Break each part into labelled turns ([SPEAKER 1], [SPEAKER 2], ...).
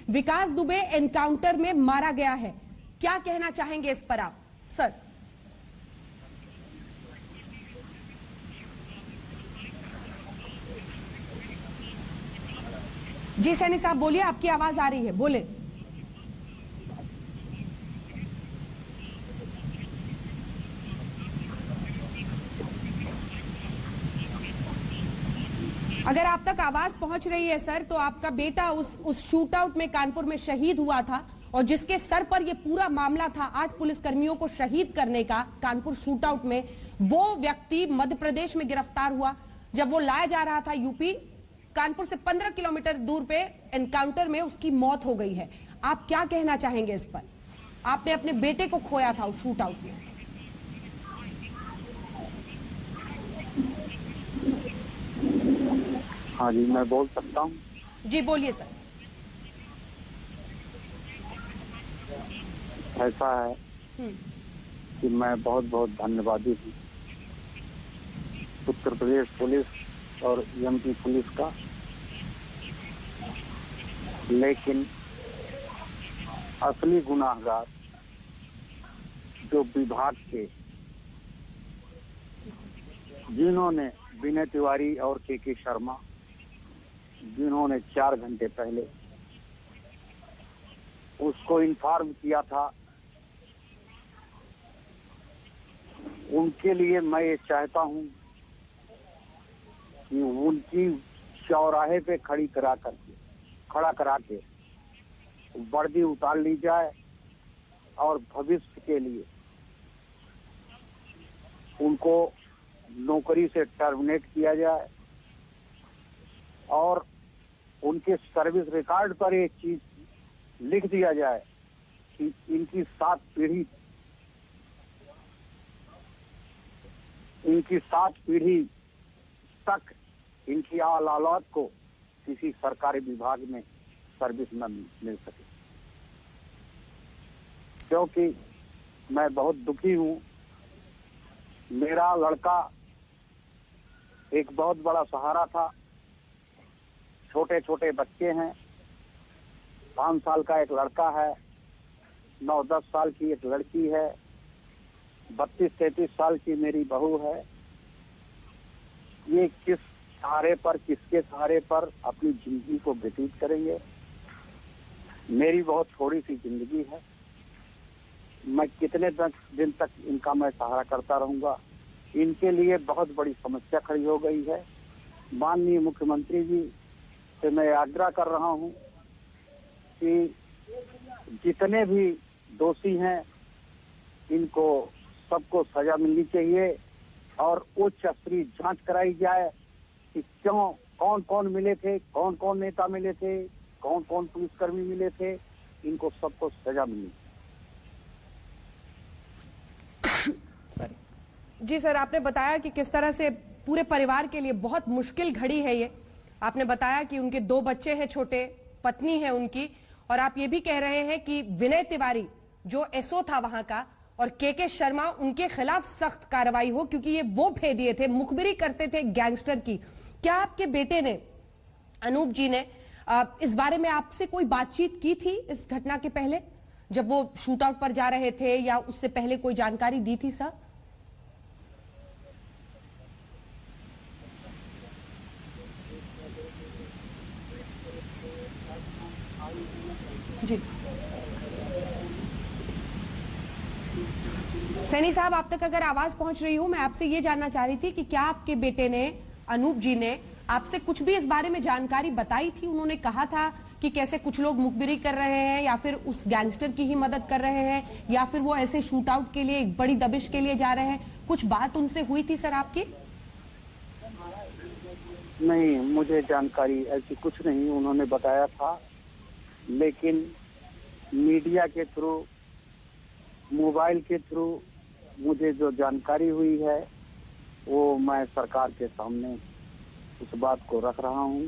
[SPEAKER 1] विकास Dubey encounter में मारा गया है। क्या कहना चाहेंगे इस पर आप सर? जी सैनी साहब बोलिए, आपकी आवाज आ रही है, बोले। अगर आप तक आवाज पहुंच रही है सर, तो आपका बेटा उस शूटआउट में कानपुर में शहीद हुआ था और जिसके सर पर यह पूरा मामला था 8 पुलिसकर्मियों को शहीद करने का कानपुर शूटआउट में, वो व्यक्ति मध्य प्रदेश में गिरफ्तार हुआ। जब वो लाया जा रहा था यूपी, कानपुर से 15 किलोमीटर दूर पे एनकाउंटर में उसकी मौत हो गई है। आप क्या कहना चाहेंगे इस पर? आपने अपने बेटे को खोया था उस शूटआउट में।
[SPEAKER 2] हाँ जी, मैं बोल सकता हूँ।
[SPEAKER 1] जी बोलिए सर।
[SPEAKER 2] ऐसा है कि मैं बहुत बहुत धन्यवादी हूँ उत्तर प्रदेश पुलिस और एमपी पुलिस का, लेकिन असली गुनाहगार जो विभाग के, जिन्होंने विनय तिवारी और के शर्मा, जिन्होंने 4 घंटे पहले उसको इन्फॉर्म किया था, उनके लिए मैं ये चाहता हूं कि उनकी चौराहे पे खड़ा करा के वर्दी उतार ली जाए और भविष्य के लिए उनको नौकरी से टर्मिनेट किया जाए और उनके सर्विस रिकॉर्ड पर एक चीज लिख दिया जाए कि इनकी 7 पीढ़ी तक इनकी औलाद को किसी सरकारी विभाग में सर्विस न मिल सके। क्योंकि मैं बहुत दुखी हूँ। मेरा लड़का एक बहुत बड़ा सहारा था। छोटे छोटे बच्चे हैं, 5 साल का एक लड़का है, 9-10 साल की एक लड़की है, 32-33 साल की मेरी बहू है। ये किसके सहारे पर अपनी जिंदगी को व्यतीत करेंगे? मेरी बहुत थोड़ी सी जिंदगी है। मैं कितने दिन तक इनका मैं सहारा करता रहूंगा? इनके लिए बहुत बड़ी समस्या खड़ी हो गई है। माननीय मुख्यमंत्री जी से मैं आग्रह कर रहा हूं कि जितने भी दोषी हैं इनको सबको सजा मिलनी चाहिए और उच्च स्तरीय जांच कराई जाए कि क्यों, कौन कौन मिले थे, कौन कौन नेता मिले थे, कौन कौन पुलिसकर्मी मिले थे, इनको सबको सजा मिली।
[SPEAKER 1] सॉरी जी सर, आपने बताया कि किस तरह से पूरे परिवार के लिए बहुत मुश्किल घड़ी है ये। आपने बताया कि उनके 2 बच्चे हैं छोटे, पत्नी है उनकी, और आप ये भी कह रहे हैं कि विनय तिवारी जो एसओ था वहां का और के शर्मा, उनके खिलाफ सख्त कार्रवाई हो, क्योंकि ये वो भेदिए थे, मुखबिरी करते थे गैंगस्टर की। क्या आपके बेटे ने, अनूप जी ने, इस बारे में आपसे कोई बातचीत की थी इस घटना के पहले, जब वो शूटआउट पर जा रहे थे, या उससे पहले कोई जानकारी दी थी सर? जी सैनी साहब, आप तक अगर आवाज पहुंच रही हो, मैं आपसे ये जानना चाह रही थी कि क्या आपके बेटे ने, अनूप जी ने, आपसे कुछ भी इस बारे में जानकारी बताई थी? उन्होंने कहा था कि कैसे कुछ लोग मुखबिरी कर रहे हैं, या फिर उस गैंगस्टर की ही मदद कर रहे हैं, या फिर वो ऐसे शूटआउट के लिए, एक बड़ी दबिश के लिए जा रहे हैं? कुछ बात उनसे हुई थी सर आपकी?
[SPEAKER 2] नहीं, मुझे जानकारी ऐसी कुछ नहीं उन्होंने बताया था, लेकिन मीडिया के थ्रू, मोबाइल के थ्रू मुझे जो जानकारी हुई है वो मैं सरकार के सामने उस बात को रख रहा हूं।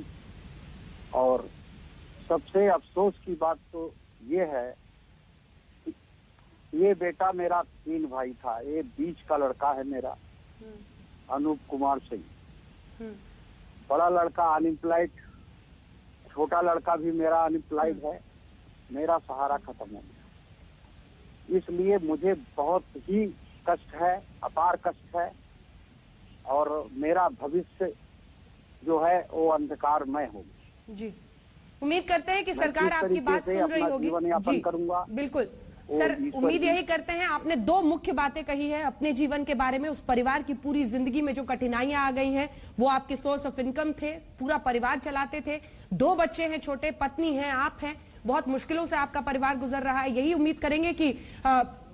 [SPEAKER 2] और सबसे अफसोस की बात तो ये है कि ये बेटा मेरा 3 भाई था। ये बीच का लड़का है मेरा, अनूप कुमार सिंह। बड़ा लड़का अनएम्प्लॉयड, छोटा लड़का भी मेरा अनएम्प्लॉयड है। मेरा सहारा खत्म हो गया। इसलिए मुझे बहुत ही कष्ट है, अपार कष्ट है, और मेरा भविष्य जो है वो अंधकारमय हो गया।
[SPEAKER 1] जी, उम्मीद करते हैं कि सरकार आपकी बात सुन रही होगी।
[SPEAKER 2] जीवन यापन
[SPEAKER 1] जी,
[SPEAKER 2] करूंगा।
[SPEAKER 1] बिल्कुल सर, उम्मीद यही करते हैं। आपने दो मुख्य बातें कही है अपने जीवन के बारे में, उस परिवार की पूरी जिंदगी में जो कठिनाइयां आ गई हैं, वो आपके सोर्स ऑफ इनकम थे, पूरा परिवार चलाते थे, 2 बच्चे हैं छोटे, पत्नी हैं, आप हैं, बहुत मुश्किलों से आपका परिवार गुजर रहा है। यही उम्मीद करेंगे कि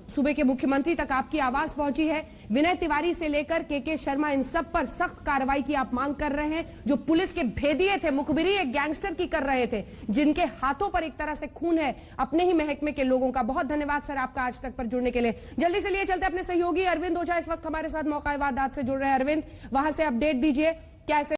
[SPEAKER 1] सूबे के मुख्यमंत्री तक आपकी आवाज पहुंची है। विनय तिवारी से लेकर के शर्मा, इन सब पर सख्त कार्रवाई की आप मांग कर रहे हैं। जो पुलिस के भेदिए थे, मुखबिरी एक गैंगस्टर की कर रहे थे, जिनके हाथों पर एक तरह से खून है अपने ही महकमे के लोगों का। बहुत धन्यवाद सर आपका आज तक पर जुड़ने के लिए। जल्दी से लिए चलते अपने सहयोगी अरविंद ओझा इस वक्त हमारे साथ मौका वारदात से जुड़ रहे हैं। अरविंद, वहां से अपडेट दीजिए, क्या